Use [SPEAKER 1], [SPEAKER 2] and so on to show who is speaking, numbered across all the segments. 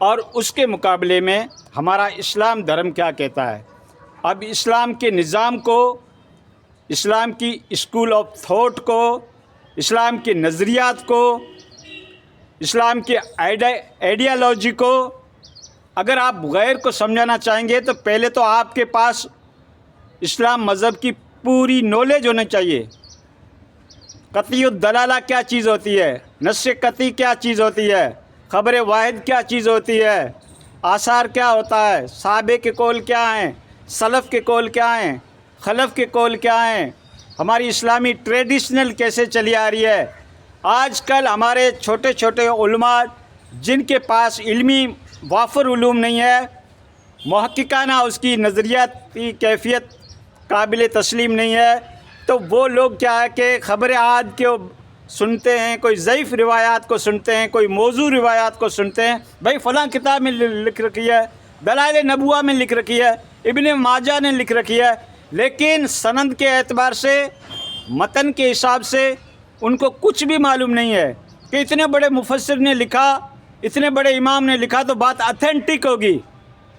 [SPEAKER 1] اور اس کے مقابلے میں ہمارا اسلام دھرم کیا کہتا ہے۔ اب اسلام کے نظام کو، اسلام کی اسکول آف تھاٹ کو، اسلام کے نظریات کو، اسلام کی آئیڈیالوجی کو اگر آپ غیر کو سمجھانا چاہیں گے تو پہلے تو آپ کے پاس اسلام مذہب کی پوری نالج ہونی چاہیے۔ قطعی الدلالہ کیا چیز ہوتی ہے، نص قطعی کیا چیز ہوتی ہے، خبر واحد کیا چیز ہوتی ہے، آثار کیا ہوتا ہے، صحابہ کے قول کیا ہیں، سلف کے قول کیا ہیں، خلف کے قول کیا ہیں، ہماری اسلامی ٹریڈیشنل کیسے چلی آ رہی ہے۔ آج کل ہمارے چھوٹے چھوٹے علماء جن کے پاس علمی وافر علوم نہیں ہے، محققانہ اس کی نظریاتی کیفیت قابل تسلیم نہیں ہے، تو وہ لوگ کیا ہے کہ خبر عاد کو سنتے ہیں، کوئی ضعیف روایات کو سنتے ہیں، کوئی موضوع روایات کو سنتے ہیں۔ بھائی فلاں کتاب میں لکھ رکھی ہے، دلائل نبوہ میں لکھ رکھی ہے، ابن ماجہ نے لکھ رکھی ہے، لیکن سند کے اعتبار سے، متن کے حساب سے ان کو کچھ بھی معلوم نہیں ہے کہ اتنے بڑے مفسر نے لکھا، اتنے بڑے امام نے لکھا تو بات اتھینٹک ہوگی،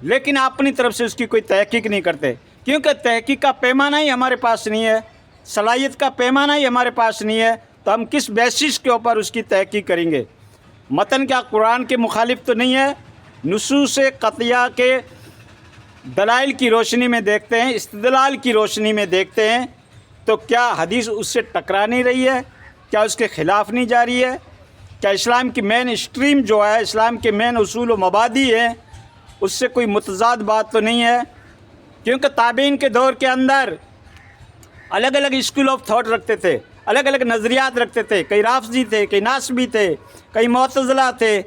[SPEAKER 1] لیکن اپنی طرف سے اس کی کوئی تحقیق نہیں کرتے، کیونکہ تحقیق کا پیمانہ ہی ہمارے پاس نہیں ہے، صلاحیت کا پیمانہ ہی ہمارے پاس نہیں ہے، تو ہم کس بیسس کے اوپر اس کی تحقیق کریں گے۔ متن کیا قرآن کے مخالف تو نہیں ہے، نصوص قطعیہ کے دلائل کی روشنی میں دیکھتے ہیں، استدلال کی روشنی میں دیکھتے ہیں، تو کیا حدیث اس سے ٹکرا نہیں رہی ہے، کیا اس کے خلاف نہیں جا رہی ہے، کیا اسلام کی مین اسٹریم جو ہے، اسلام کے مین اصول و مبادی ہیں، اس سے کوئی متضاد بات تو نہیں ہے۔ کیونکہ تابعین کے دور کے اندر الگ الگ اسکول آف تھاٹ رکھتے تھے، الگ الگ نظریات رکھتے تھے، کئی رافضی تھے، کئی ناسبی تھے، کئی معتزلہ تھے،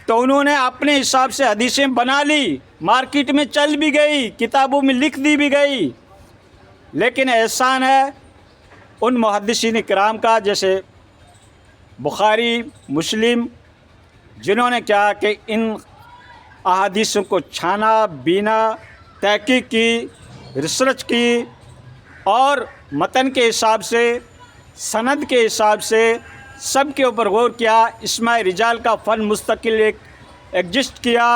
[SPEAKER 1] تو انہوں نے اپنے حساب سے حدیثیں بنا لی، مارکیٹ میں چل بھی گئی، کتابوں میں لکھ دی بھی گئی، لیکن احسان ہے ان محدثین کرام کا جیسے بخاری، مسلم، جنہوں نے کیا کہ ان احادیثوں کو چھانا بینا، تحقیق کی، ریسرچ کی، اور متن کے حساب سے، سند کے حساب سے سب کے اوپر غور کیا، اسماء رجال کا فن مستقل ایگزسٹ کیا،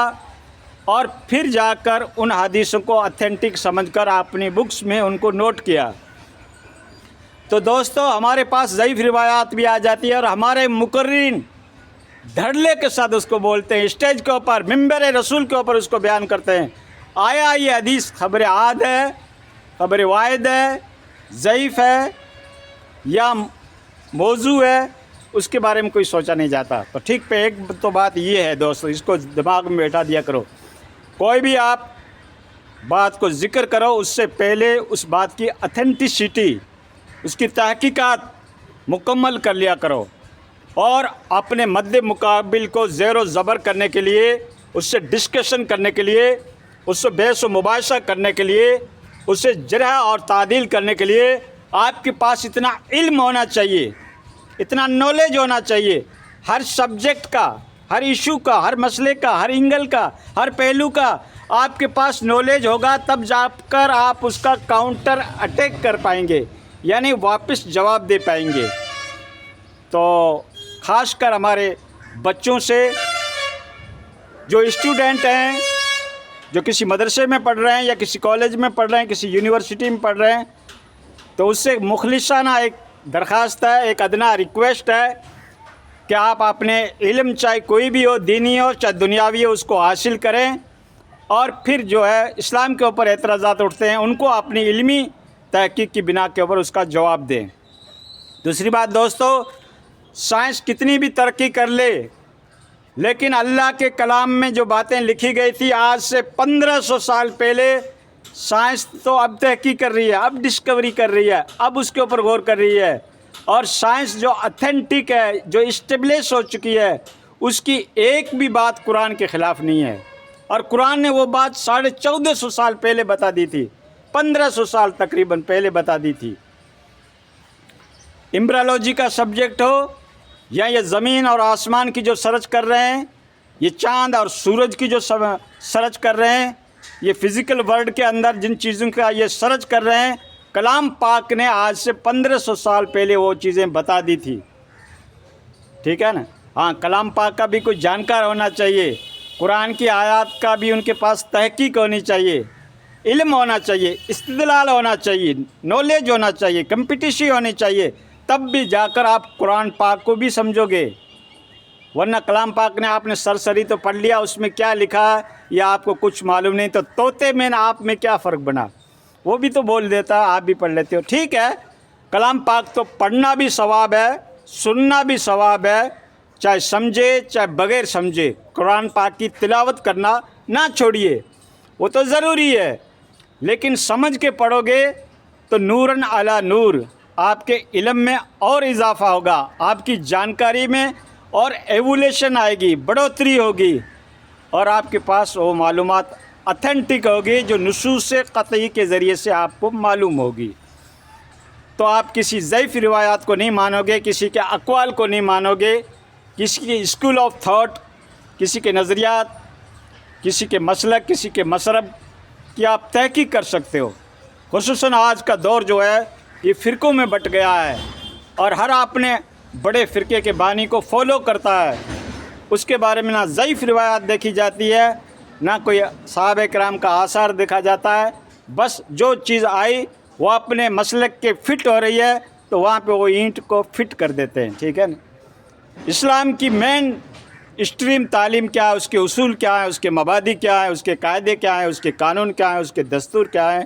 [SPEAKER 1] اور پھر جا کر ان حدیثوں کو اتھینٹک سمجھ کر اپنی بکس میں ان کو نوٹ کیا۔ تو دوستو ہمارے پاس ضعیف روایات بھی آ جاتی ہے، اور ہمارے مقررین دھڑلے کے ساتھ اس کو بولتے ہیں، اسٹیج کے اوپر، ممبر رسول کے اوپر اس کو بیان کرتے ہیں۔ آیا یہ حدیث خبر عاد ہے، خبر واحد ہے، ضعیف ہے یا موضوع ہے، اس کے بارے میں کوئی سوچا نہیں جاتا۔ تو ٹھیک پہ ایک تو بات یہ ہے دوستو، اس کو دماغ میں بیٹھا دیا کرو، کوئی بھی آپ بات کو ذکر کرو اس سے پہلے اس بات کی اتھینٹسٹی، اس کی تحقیقات مکمل کر لیا کرو، اور اپنے مد مقابل کو زیر و زبر کرنے کے لیے، اس سے ڈسکشن کرنے کے لیے، اس سے بحث و مباحثہ کرنے کے لیے، اس سے جرح اور تعدیل کرنے کے لیے آپ کے پاس اتنا علم ہونا چاہیے، اتنا نالج ہونا چاہیے، ہر سبجیکٹ کا، ہر ایشو کا، ہر مسئلے کا، ہر اینگل کا، ہر پہلو کا آپ کے پاس نالج ہوگا، تب جا کر آپ اس کا کاؤنٹر اٹیک کر پائیں گے، یعنی واپس جواب دے پائیں گے۔ تو خاص کر ہمارے بچوں سے، جو اسٹوڈنٹ ہیں، جو کسی مدرسے میں پڑھ رہے ہیں یا کسی کالج میں پڑھ رہے ہیں، کسی یونیورسٹی میں پڑھ رہے ہیں، تو اس سے مخلصانہ ایک درخواست ہے، ایک ادنا ریکویسٹ ہے کہ آپ اپنے علم چاہے کوئی بھی ہو، دینی ہو چاہے دنیاوی ہو، اس کو حاصل کریں، اور پھر جو ہے اسلام کے اوپر اعتراضات اٹھتے ہیں ان کو اپنی علمی تحقیق کی بنا کے اوپر اس کا جواب دیں۔ دوسری بات دوستو، سائنس کتنی بھی ترقی کر لے، لیکن اللہ کے کلام میں جو باتیں لکھی گئی تھی آج سے 1500 سال پہلے، سائنس تو اب تحقیق کر رہی ہے، اب ڈسکوری کر رہی ہے، اب اس کے اوپر غور کر رہی ہے، اور سائنس جو اتھینٹک ہے، جو اسٹیبلش ہو چکی ہے، اس کی ایک بھی بات قرآن کے خلاف نہیں ہے، اور قرآن نے وہ بات 1450 سال پہلے بتا دی تھی، 1500 سال تقریباً پہلے بتا دی تھی۔ امبرالوجی کا سبجیکٹ ہو، یا یہ زمین اور آسمان کی جو سرچ کر رہے ہیں، یہ چاند اور سورج کی جو سرچ کر رہے ہیں، یہ فزیکل ورلڈ کے اندر جن چیزوں کا یہ سرچ کر رہے ہیں، کلام پاک نے آج سے 1500 سال پہلے وہ چیزیں بتا دی تھی، ٹھیک ہے نا۔ ہاں، کلام پاک کا بھی کوئی جانکار ہونا چاہیے، قرآن کی آیات کا بھی ان کے پاس تحقیق ہونی چاہیے، علم ہونا چاہیے، استدلال ہونا چاہیے، نالج ہونا چاہیے، کمپٹیشن ہونی چاہیے، تب بھی جا کر آپ قرآن پاک کو بھی سمجھو گے۔ ورنہ کلام پاک نے آپ نے سرسری تو پڑھ لیا، اس میں کیا لکھا ہے یا آپ کو کچھ معلوم نہیں، تو طوطے میں آپ میں کیا فرق بنا؟ وہ بھی تو بول دیتا، آپ بھی پڑھ لیتے ہو۔ ٹھیک ہے، کلام پاک تو پڑھنا بھی ثواب ہے، سننا بھی ثواب ہے، چاہے سمجھے چاہے بغیر سمجھے، قرآن پاک کی تلاوت کرنا نہ چھوڑیے، وہ تو ضروری ہے، لیکن سمجھ کے پڑھو گے تو نوراً علی نور، آپ کے علم میں اور اضافہ ہوگا، آپ کی جانکاری میں اور ایولیشن آئے گی، بڑھوتری ہوگی، اور آپ کے پاس وہ معلومات اتھینٹک ہوگی جو نصوص قطعی کے ذریعے سے آپ کو معلوم ہوگی۔ تو آپ کسی ضعیف روایات کو نہیں مانو گے، کسی کے اقوال کو نہیں مانو گے، کسی کے اسکول آف تھاٹ، کسی کے نظریات، کسی کے مسلک، کسی کے مذہب کی آپ تحقیق کر سکتے ہو۔ خصوصاً آج کا دور جو ہے یہ فرقوں میں بٹ گیا ہے، اور ہر اپنے بڑے فرقے کے بانی کو فالو کرتا ہے، اس کے بارے میں نہ ضعیف روایات دیکھی جاتی ہے، نہ کوئی صحابہ کرام کا آثار دیکھا جاتا ہے، بس جو چیز آئی وہ اپنے مسلک کے فٹ ہو رہی ہے تو وہاں پہ وہ اینٹ کو فٹ کر دیتے ہیں، ٹھیک ہے نا۔ اسلام کی مین اسٹریم تعلیم کیا ہے، اس کے اصول کیا ہیں، اس کے مبادی کیا ہیں، اس کے قاعدے کیا ہیں، اس کے قانون کیا ہیں، اس کے دستور کیا ہیں،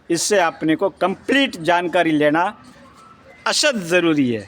[SPEAKER 1] اس سے اپنے کو کمپلیٹ جانکاری لینا اشد ضروری ہے۔